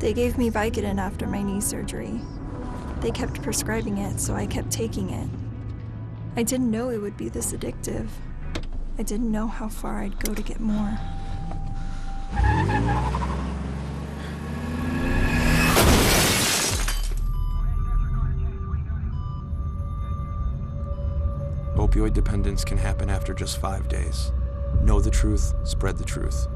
They gave me Vicodin after my knee surgery. They kept prescribing it, so I kept taking it. I didn't know it would be this addictive. I didn't know how far I'd go to get more. Opioid dependence can happen after just 5 days. Know the truth, spread the truth.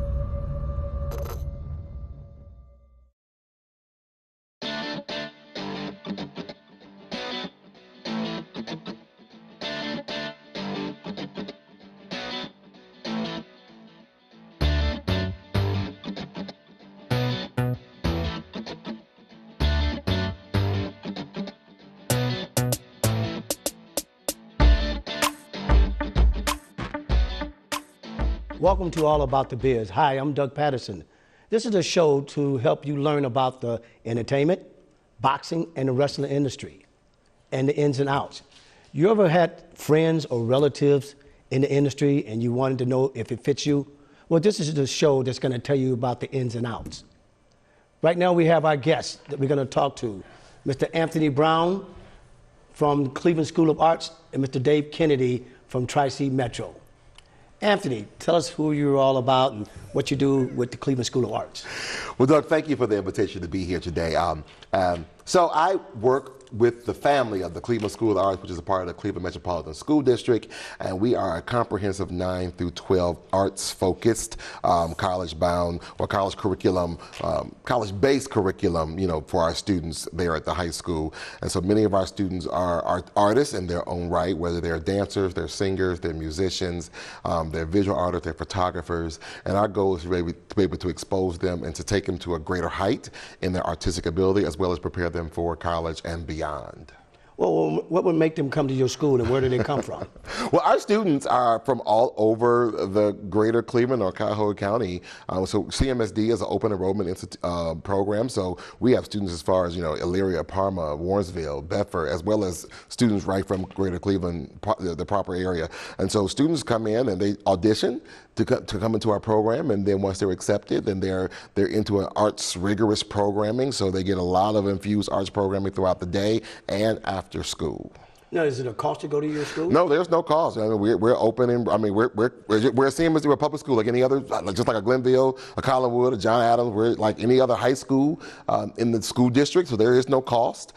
Welcome to All About the Biz. Hi, I'm Doug Patterson. This is a show to help you learn about the entertainment, boxing, and the wrestling industry, and the ins and outs. You ever had friends or relatives in the industry and you wanted to know if it fits you? Well, this is the show that's going to tell you about the ins and outs. Right now we have our guest that we're going to talk to, Mr. Anthony Brown from Cleveland School of Arts and Mr. Dave Kennedy from Tri-C Metro. Anthony, tell us who you're all about and what you do with the Cleveland School of Arts. Well, Doug, thank you for the invitation to be here today. So I work with the family of the Cleveland School of Arts, which is a part of the Cleveland Metropolitan School District, and we are a comprehensive 9 through 12 arts-focused, college-bound or college curriculum, college-based curriculum, for our students there at the high school. And so many of our students are artists in their own right, whether they're dancers, they're singers, they're musicians, they're visual artists, they're photographers, and our goal is to be able to expose them and to take them to a greater height in their artistic ability, as well as prepare them for college and beyond. Well, what would make them come to your school, and where do they come from? Well, our students are from all over the greater Cleveland or Cuyahoga County. So CMSD is an open enrollment program. So we have students as far as, Elyria, Parma, Warrensville, Bedford, as well as students right from greater Cleveland, the proper area. And so students come in and they audition to come into our program, and then once they're accepted, then they're into an arts rigorous programming. So they get a lot of infused arts programming throughout the day and after school. Now, is it a cost to go to your school? No, there's no cost. I mean, we're open, and we're a CMSD, we're a public school like any other, just like a Glenville, a Collinwood, a John Adams. We're like any other high school in the school district, so there is no cost.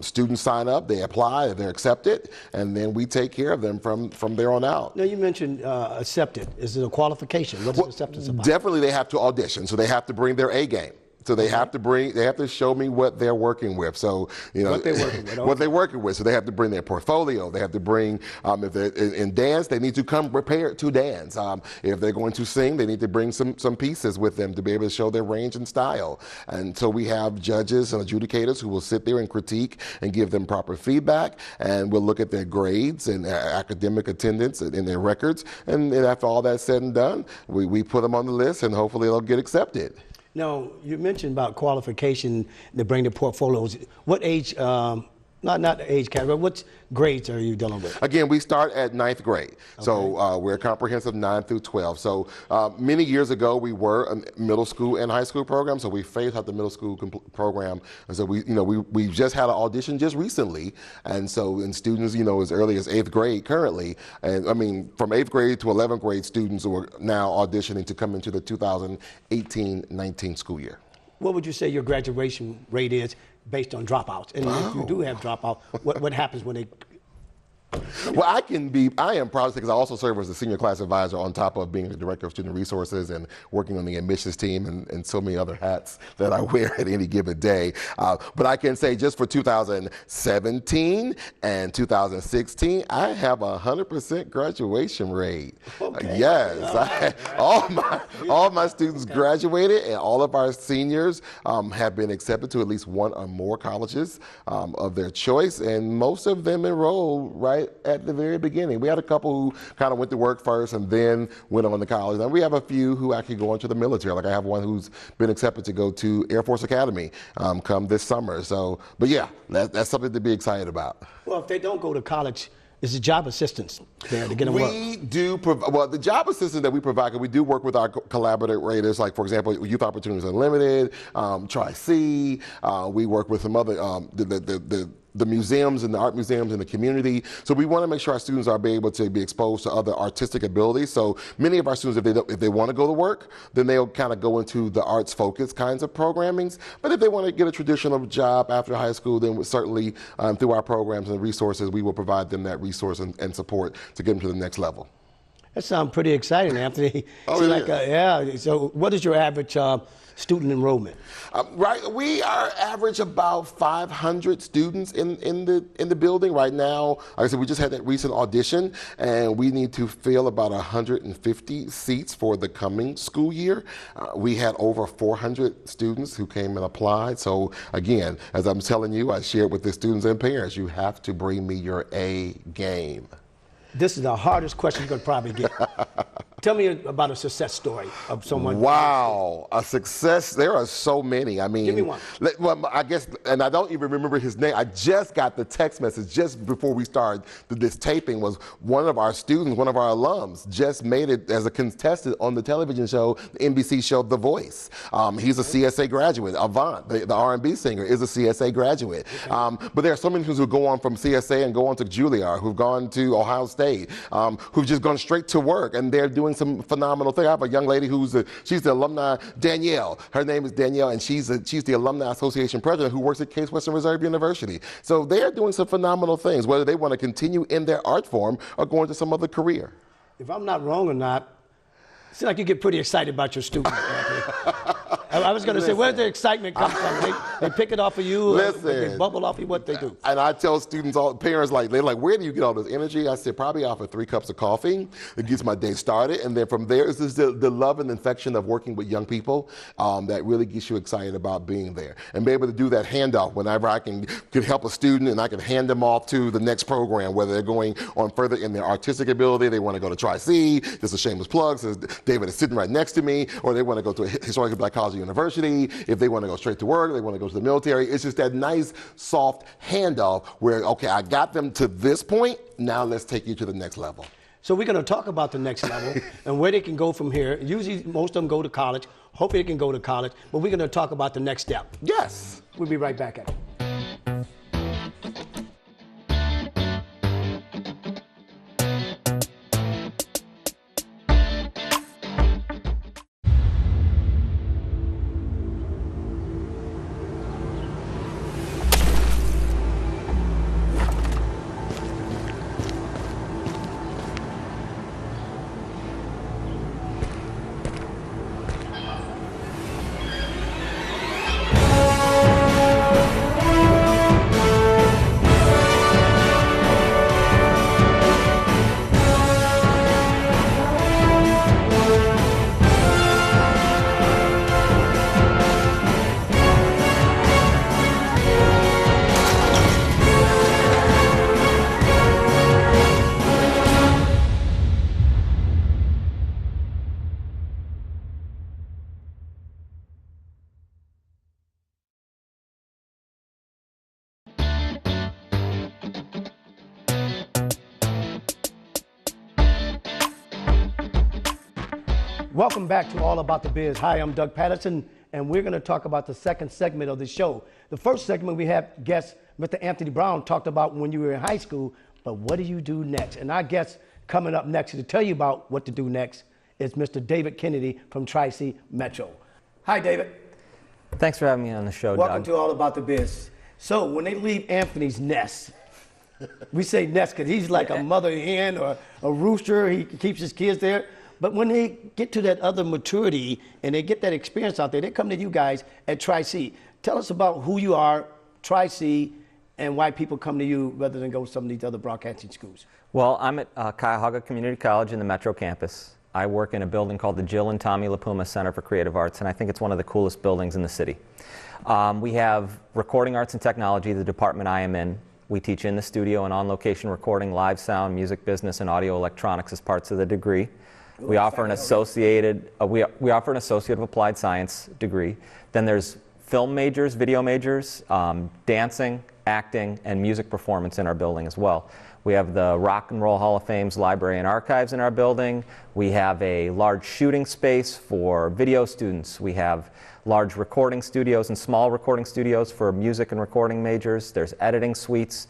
Students sign up, they apply, they're accepted, and then we take care of them from there on out. Now, you mentioned accepted. Is it a qualification? What is acceptance about? Definitely, they have to audition, so they have to bring their A game. So they have to show me what they're working with. So, what they're working with. Okay. What they're working with. So they have to bring their portfolio. They have to bring, if they're in dance, they need to come prepared to dance. If they're going to sing, they need to bring some pieces with them to be able to show their range and style. And so we have judges and adjudicators who will sit there and critique and give them proper feedback. And we'll look at their grades and academic attendance and their records. And after all that's said and done, we put them on the list, and hopefully they'll get accepted. Now, you mentioned about qualification to bring the portfolios. What age, not the age category, what grades are you dealing with? Again, we start at 9th grade. Okay. So we're a comprehensive 9 through 12. So many years ago, we were a middle school and high school program. So we phased out the middle school program. And so we just had an audition just recently. And so in students, as early as 8th grade currently. And I mean, from 8th grade to 11th grade students who are now auditioning to come into the 2018-19 school year. What would you say your graduation rate is based on dropouts? And if you do have dropouts, what happens when they... Well, I am proud because I also serve as a senior class advisor on top of being the director of student resources and working on the admissions team and so many other hats that I wear at any given day. But I can say just for 2017 and 2016, I have a 100% graduation rate. Okay. Yes, all my students graduated, and all of our seniors have been accepted to at least one or more colleges of their choice, and most of them enrolled right at the very beginning. We had a couple who kind of went to work first and then went on to college. And we have a few who actually go into the military. Like I have one who's been accepted to go to Air Force Academy come this summer. So, but yeah, that's something to be excited about. Well, if they don't go to college, is the job assistance there to get them work? We do, well, the job assistance that we provide, 'cause we do work with our collaborators, like, for example, Youth Opportunities Unlimited, Tri-C. We work with some other, the museums and the art museums in the community. So we want to make sure our students are able to be exposed to other artistic abilities. So many of our students, if they want to go to work, then they'll kind of go into the arts focused kinds of programmings. But if they want to get a traditional job after high school, then certainly through our programs and resources, we will provide them that resource and support to get them to the next level. That sounds pretty exciting, Anthony. Oh, So it is. yeah. So what is your average student enrollment? Right, we are average about 500 students in the building right now. Like I said, we just had that recent audition, and we need to fill about 150 seats for the coming school year. We had over 400 students who came and applied. So again, as I'm telling you, I shared with the students and parents, you have to bring me your A game. This is the hardest question you're going to probably get. Tell me about a success story of someone. Wow, a success. There are so many. I mean, Give me one. Well, I guess, and I don't even remember his name. I just got the text message just before we started this taping. Was one of our students, one of our alums, just made it as a contestant on the television show, the NBC show The Voice. He's a CSA graduate. Avant, the R&B singer, is a CSA graduate. Okay. But there are so many students who go on from CSA and go on to Juilliard, who've gone to Ohio State, who've just gone straight to work, and they're doing some phenomenal thing. I have a young lady she's the alumni, Danielle. Her name is Danielle, and she's the Alumni Association president who works at Case Western Reserve University. So they're doing some phenomenal things, whether they want to continue in their art form or go into some other career. If I'm not wrong or not, it seems like you get pretty excited about your students. I was going to say, where's the excitement come from? They pick it off of you, they bubble off of you, what they do? And I tell students, parents, they're like, where do you get all this energy? I said, probably off of 3 cups of coffee. It gets my day started. And then from there is just the love and infection of working with young people that really gets you excited about being there. And be able to do that handoff whenever I can help a student and I can hand them off to the next program, whether they're going on further in their artistic ability, they want to go to Tri-C, just a shameless plug, since David is sitting right next to me, or they want to go to a historically black college or university, if they want to go straight to work, they want to go to the military. It's just that nice, soft handoff where, okay, I got them to this point, now let's take you to the next level. So we're going to talk about the next level and where they can go from here. Usually most of them go to college. Hopefully they can go to college, but we're going to talk about the next step. Yes. We'll be right back at it. Welcome back to All About the Biz. Hi, I'm Doug Patterson, and we're going to talk about the second segment of the show. The first segment, we have guest Mr. Anthony Brown talked about when you were in high school, but what do you do next? And our guest coming up next to tell you about what to do next is Mr. David Kennedy from Tri-C Metro. Hi, David. Thanks for having me on the show, Welcome Doug. to All About the Biz. So when they leave Anthony's nest, we say nest because he's like a mother hen or a rooster. He keeps his kids there. But when they get to that other maturity and they get that experience out there, they come to you guys at Tri-C. Tell us about who you are, Tri-C, and why people come to you rather than go to some of these other broadcasting schools. Well, I'm at Cuyahoga Community College in the Metro campus. I work in a building called the Jill and Tommy LaPuma Center for Creative Arts, and I think it's one of the coolest buildings in the city. We have recording arts and technology, the department I am in. We teach in the studio and on-location recording, live sound, music business, and audio electronics as parts of the degree. We offer an associated of applied science degree. Then there's film majors, video majors, dancing, acting, and music performance in our building as well. We have the Rock and Roll Hall of Fame's library and archives in our building. We have a large shooting space for video students. We have large recording studios and small recording studios for music and recording majors. There's editing suites.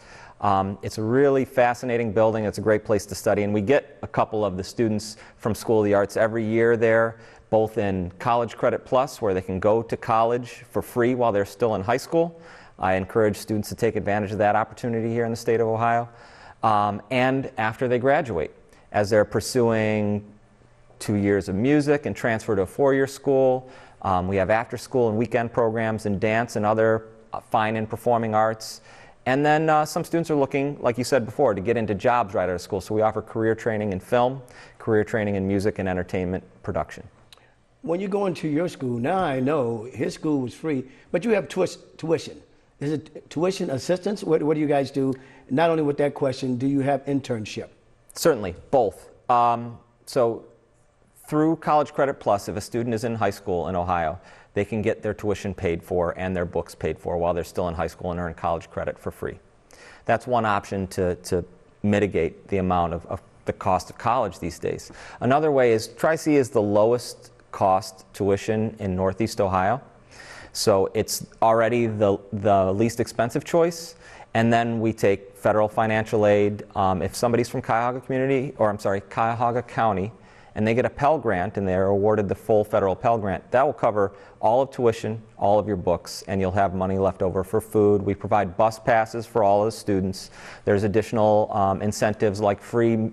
It's a really fascinating building. It's a great place to study, and we get a couple of the students from School of the Arts every year there, both in College Credit Plus, where they can go to college for free while they're still in high school. I encourage students to take advantage of that opportunity here in the state of Ohio. And after they graduate, as they're pursuing 2 years of music and transfer to a 4-year school. We have after school and weekend programs in dance and other fine and performing arts. And then some students are looking, like you said before, to get into jobs right out of school. So we offer career training in film, career training in music and entertainment production. When you go into your school, now I know his school was free, but you have tuition. Is it tuition assistance? What do you guys do? Not only with that question, do you have internship? Certainly, both. So through College Credit Plus, if a student is in high school in Ohio, they can get their tuition paid for and their books paid for while they're still in high school and earn college credit for free. That's one option to mitigate the amount of the cost of college these days. Another way is Tri-C is the lowest cost tuition in Northeast Ohio. So it's already the least expensive choice. And then we take federal financial aid. If somebody's from Cuyahoga County, and they get a Pell Grant and they're awarded the full federal Pell Grant, that will cover all of tuition, all of your books, and you'll have money left over for food. We provide bus passes for all of the students. There's additional incentives like free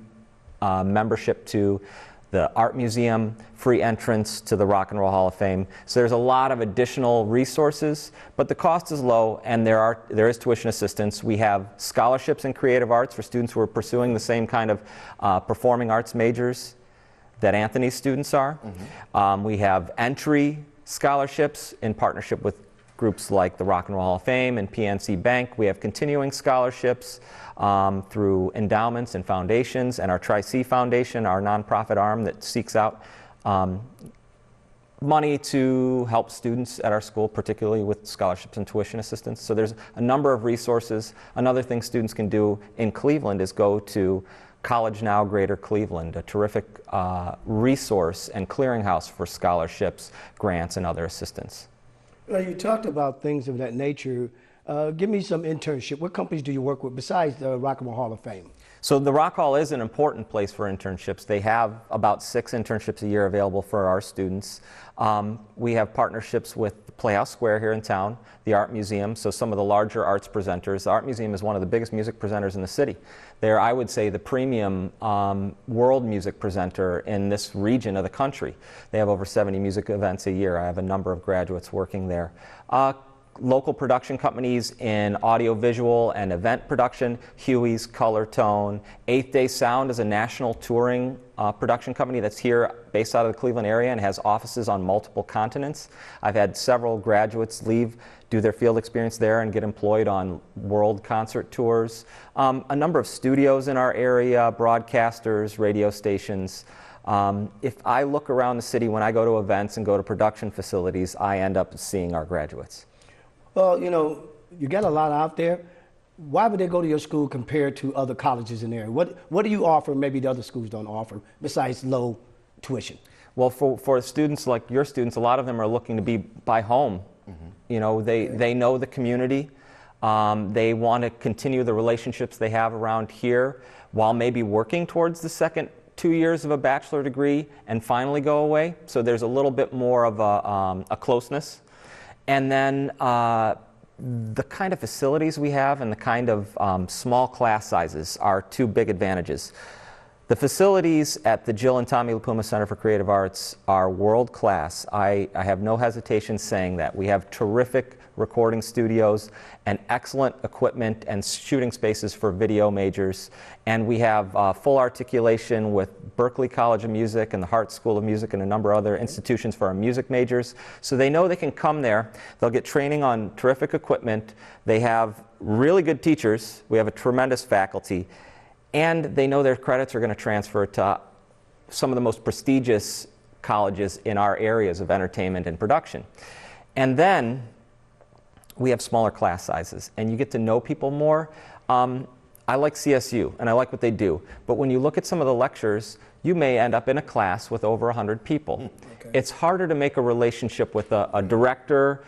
membership to the Art Museum, free entrance to the Rock and Roll Hall of Fame. So there's a lot of additional resources, but the cost is low and there is tuition assistance. We have scholarships in creative arts for students who are pursuing the same kind of performing arts majors that Anthony's students are. Mm-hmm. We have entry scholarships in partnership with groups like the Rock and Roll Hall of Fame and PNC Bank. We have continuing scholarships through endowments and foundations, and our Tri-C Foundation, our nonprofit arm that seeks out money to help students at our school, particularly with scholarships and tuition assistance. So there's a number of resources. Another thing students can do in Cleveland is go to College Now Greater Cleveland, a terrific resource and clearinghouse for scholarships, grants, and other assistance. Well, you talked about things of that nature. Give me some internship. What companies do you work with besides the Rock and Roll Hall of Fame? So the Rock Hall is an important place for internships. They have about 6 internships a year available for our students. We have partnerships with Playhouse Square here in town, the Art Museum, so some of the larger arts presenters. The Art Museum is one of the biggest music presenters in the city. They're, I would say, the premium world music presenter in this region of the country. They have over 70 music events a year. I have a number of graduates working there. Local production companies in audiovisual and event production, Huey's, Color Tone. 8th Day Sound is a national touring production company that's here based out of the Cleveland area and has offices on multiple continents. I've had several graduates leave, do their field experience there and get employed on world concert tours. A number of studios in our area, broadcasters, radio stations. If I look around the city when I go to events and go to production facilities, I end up seeing our graduates. Well, you know, you got a lot out there. Why would they go to your school compared to other colleges in the area? What do you offer maybe the other schools don't offer besides low tuition? Well, for students like your students, a lot of them are looking to be by home. Mm-hmm. You know, they know the community. They want to continue the relationships they have around here while maybe working towards the second 2 years of a bachelor degree and finally go away. So there's a little bit more of a closeness. And then the kind of facilities we have and the kind of small class sizes are 2 big advantages. The facilities at the Jill and Tommy LaPuma Center for Creative Arts are world class. I have no hesitation saying that. We have terrific recording studios and excellent equipment and shooting spaces for video majors. And we have full articulation with Berklee College of Music and the Hart School of Music and a number of other institutions for our music majors. So they know they can come there. They'll get training on terrific equipment. They have really good teachers. We have a tremendous faculty. And they know their credits are going to transfer to some of the most prestigious colleges in our areas of entertainment and production. And then we have smaller class sizes, and you get to know people more. I like CSU, and I like what they do, but when you look at some of the lectures, you may end up in a class with over 100 people. Okay. It's harder to make a relationship with a director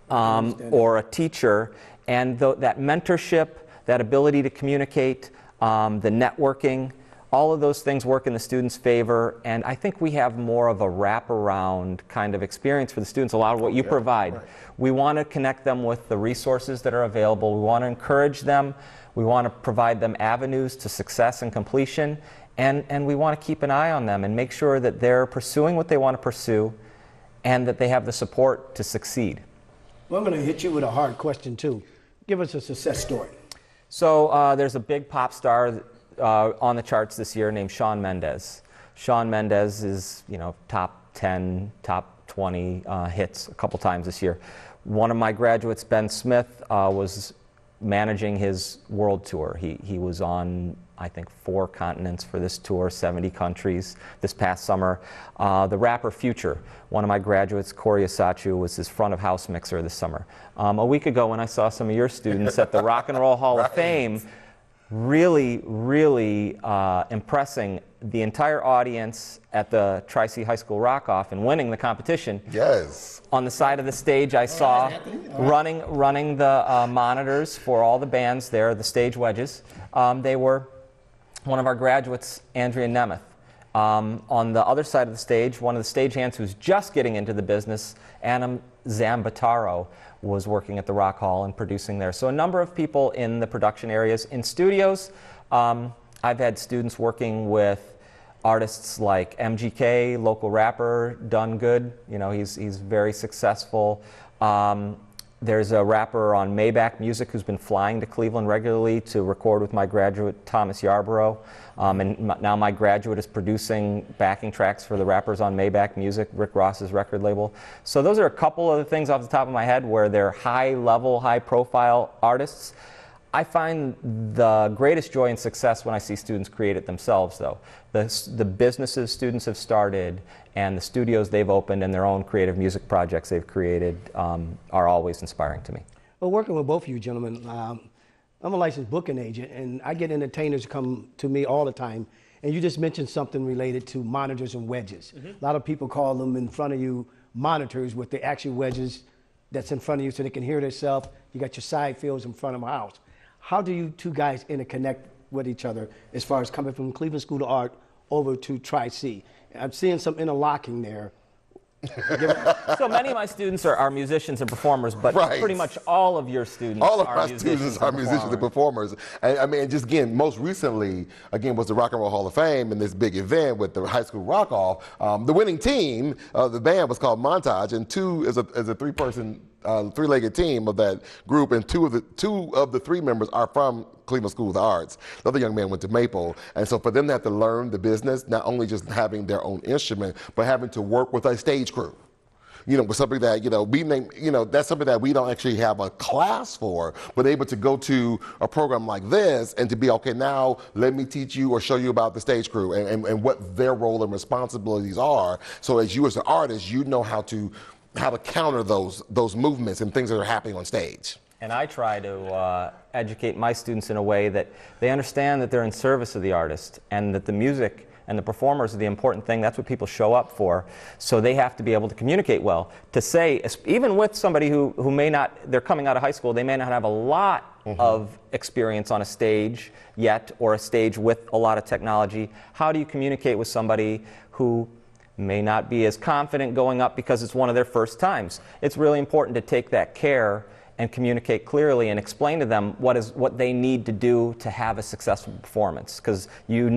or a teacher, and that mentorship, that ability to communicate, the networking, all of those things work in the students' favor, and I think we have more of a wraparound kind of experience for the students, a lot of what you provide. Right. We want to connect them with the resources that are available. We want to encourage them. We want to provide them avenues to success and completion, and we want to keep an eye on them and make sure that they're pursuing what they want to pursue and that they have the support to succeed. Well, I'm going to hit you with a hard question, too. Give us a success story. So there's a big pop star on the charts this year named Shawn Mendes. Shawn Mendes is, top 10, top 20 hits a couple times this year. One of my graduates, Ben Smith, was managing his world tour. He was on, I think, 4 continents for this tour, 70 countries this past summer. The rapper Future, one of my graduates, Corey Asachu, was his front of house mixer this summer. A week ago when I saw some of your students at the Rock and Roll Hall of Fame, really, really impressing the entire audience at the Tri-C High School Rock-Off and winning the competition. Yes. On the side of the stage, I saw running the monitors for all the bands there, the stage wedges. They were one of our graduates, Andrea Nemeth. On the other side of the stage, one of the stagehands who's just getting into the business, Anna Zambataro, was working at the Rock Hall and producing there. So a number of people in the production areas. In studios, I've had students working with artists like MGK, local rapper, Done Good. He's very successful. There's a rapper on Maybach Music who's been flying to Cleveland regularly to record with my graduate, Thomas Yarborough. And now my graduate is producing backing tracks for the rappers on Maybach Music, Rick Ross's record label. So those are a couple of the things off the top of my head where they're high-level, high-profile artists. I find the greatest joy and success when I see students create it themselves, though. The businesses students have started and the studios they've opened and their own creative music projects they've created are always inspiring to me. Well, working with both of you gentlemen, I'm a licensed booking agent, and I get entertainers come to me all the time, and you just mentioned something related to monitors and wedges. Mm-hmm. A lot of people call them in front of you monitors with the actual wedges that's in front of you so they can hear themselves. You got your side fields in front of my house. How do you two guys interconnect with each other as far as coming from Cleveland School of Art over to Tri-C? I'm seeing some interlocking there. So many of my students are musicians and performers, but pretty much all of your students all of my students are musicians and performers. And, I mean, just again, most recently, was the Rock and Roll Hall of Fame and this big event with the High School Rock-Off. The winning team, the band was called Montage, and two is a three-person, three-legged team of that group, and two of the 3 members are from Cleveland School of the Arts. The other young man went to Maple, and so for them to have to learn the business, not only just having their own instrument, but having to work with a stage crew. With something that, that's something that we don't actually have a class for, but able to go to a program like this and to be, okay, now let me teach you or show you about the stage crew and what their role and responsibilities are. So as you as an artist, you know how to counter those movements and things that are happening on stage. And I try to educate my students in a way that they understand that they're in service of the artist and that the music and the performers are the important thing. That's what people show up for. So they have to be able to communicate well. To say, even with somebody who may not, they're coming out of high school, they may not have a lot of experience on a stage yet, or a stage with a lot of technology. How do you communicate with somebody who may not be as confident going up because it's one of their first times? It's really important to take that care and communicate clearly and explain to them what they need to do to have a successful performance. Because you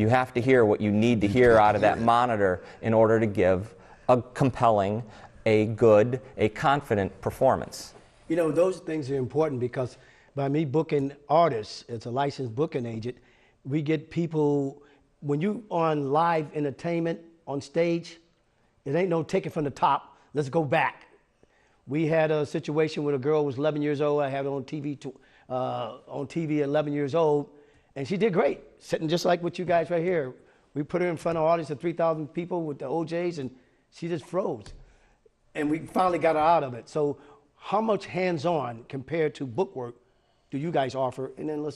have to hear what you need to hear out of that monitor in order to give a compelling, a good, a confident performance. Those things are important because by me booking artists as a licensed booking agent, we get people, when you on live entertainment on stage, it ain't no take it from the top, let's go back. We had a situation where a girl was 11 years old. I had her on TV at 11 years old, and she did great, sitting just like with you guys right here. We put her in front of an audience of 3,000 people with the OJs, and she just froze. And we finally got her out of it. So how much hands-on compared to bookwork do you guys offer? And then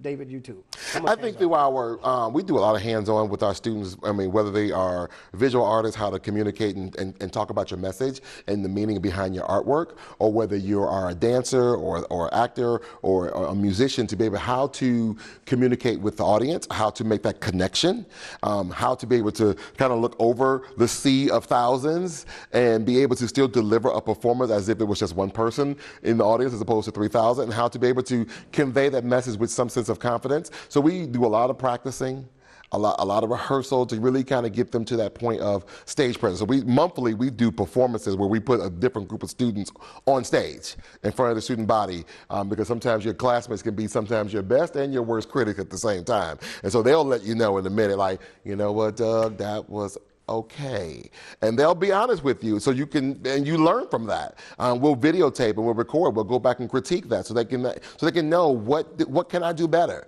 David, you too. I think through our, we do a lot of hands-on with our students. I mean, whether they are visual artists, how to communicate and talk about your message and the meaning behind your artwork, or whether you are a dancer or actor or a musician, to be able how to communicate with the audience, how to make that connection, how to be able to kind of look over the sea of thousands and be able to still deliver a performance as if it was just one person in the audience as opposed to 3,000, and how to be able to convey that message with some sense of confidence. So we do a lot of practicing, a lot of rehearsal to really kind of get them to that point of stage presence. So monthly we do performances where we put a different group of students on stage in front of the student body, because sometimes your classmates can be sometimes your best and your worst critic at the same time. And so they'll let you know in a minute, like, you know what, Doug, that was okay. And they'll be honest with you, so you can, and you learn from that. We'll videotape and we'll record, we'll go back and critique that so they can know what can I do better.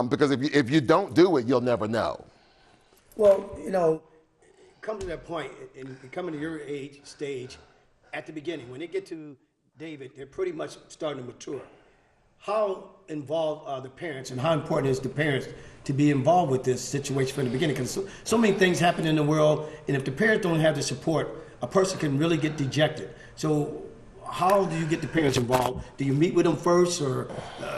Because if you don't do it, you'll never know. Well, you know, come to that point, and coming to your stage, at the beginning, when they get to David, they're pretty much starting to mature. How involved are the parents, and how important is the parents to be involved with this situation from the beginning? Because so many things happen in the world, and if the parents don't have the support, a person can really get dejected. So how do you get the parents involved? Do you meet with them first, or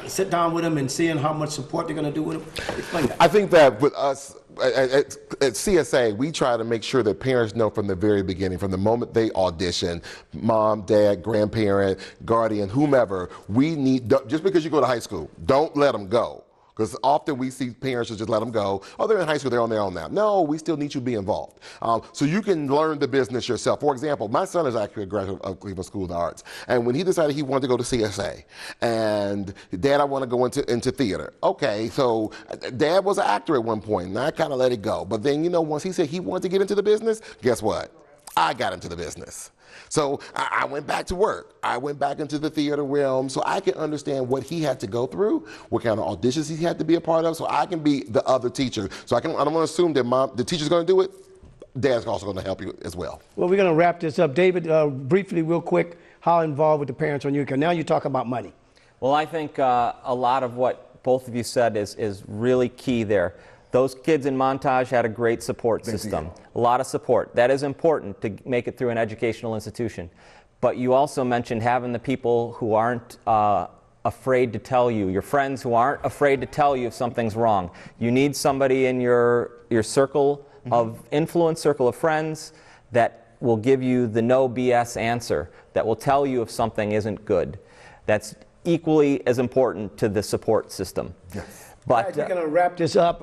sit down with them and seeing how much support they're going to do with them? Explain that. I think that with us, at CSA, we try to make sure that parents know from the very beginning, from the moment they audition, mom, dad, grandparent, guardian, whomever, we need, just because you go to high school, don't let them go. Because often we see parents just let them go. Oh, they're in high school, they're on their own now. No, we still need you to be involved. So you can learn the business yourself. For example, my son is actually a graduate of Cleveland School of the Arts. And when he decided he wanted to go to CSA, and Dad, I want to go into theater. Okay, so Dad was an actor at one point, and I kind of let it go. But then, you know, once he said he wanted to get into the business, guess what? I got into the business. So I went back to work. I went back into the theater realm so I can understand what he had to go through, what kind of auditions he had to be a part of, so I can be the other teacher. So I don't want to assume that the teacher's going to do it. Dad's also going to help you as well. Well, we're going to wrap this up. David, briefly, real quick, how involved with the parents on you? Because now you talk about money. Well, I think a lot of what both of you said is really key there. Those kids in Montage had a great support system, a lot of support. That is important to make it through an educational institution. But you also mentioned having the people who aren't afraid to tell you, your friends who aren't afraid to tell you if something's wrong. You need somebody in your circle of influence, circle of friends, that will give you the no BS answer, that will tell you if something isn't good. That's equally as important to the support system. Yes. But right, we're going to wrap this up.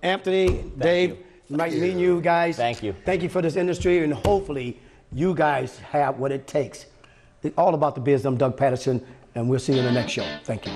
Anthony, Dave, nice meeting you guys. Thank you. Thank you for this industry, and hopefully you guys have what it takes. It's all about the biz. I'm Doug Patterson, and we'll see you in the next show. Thank you.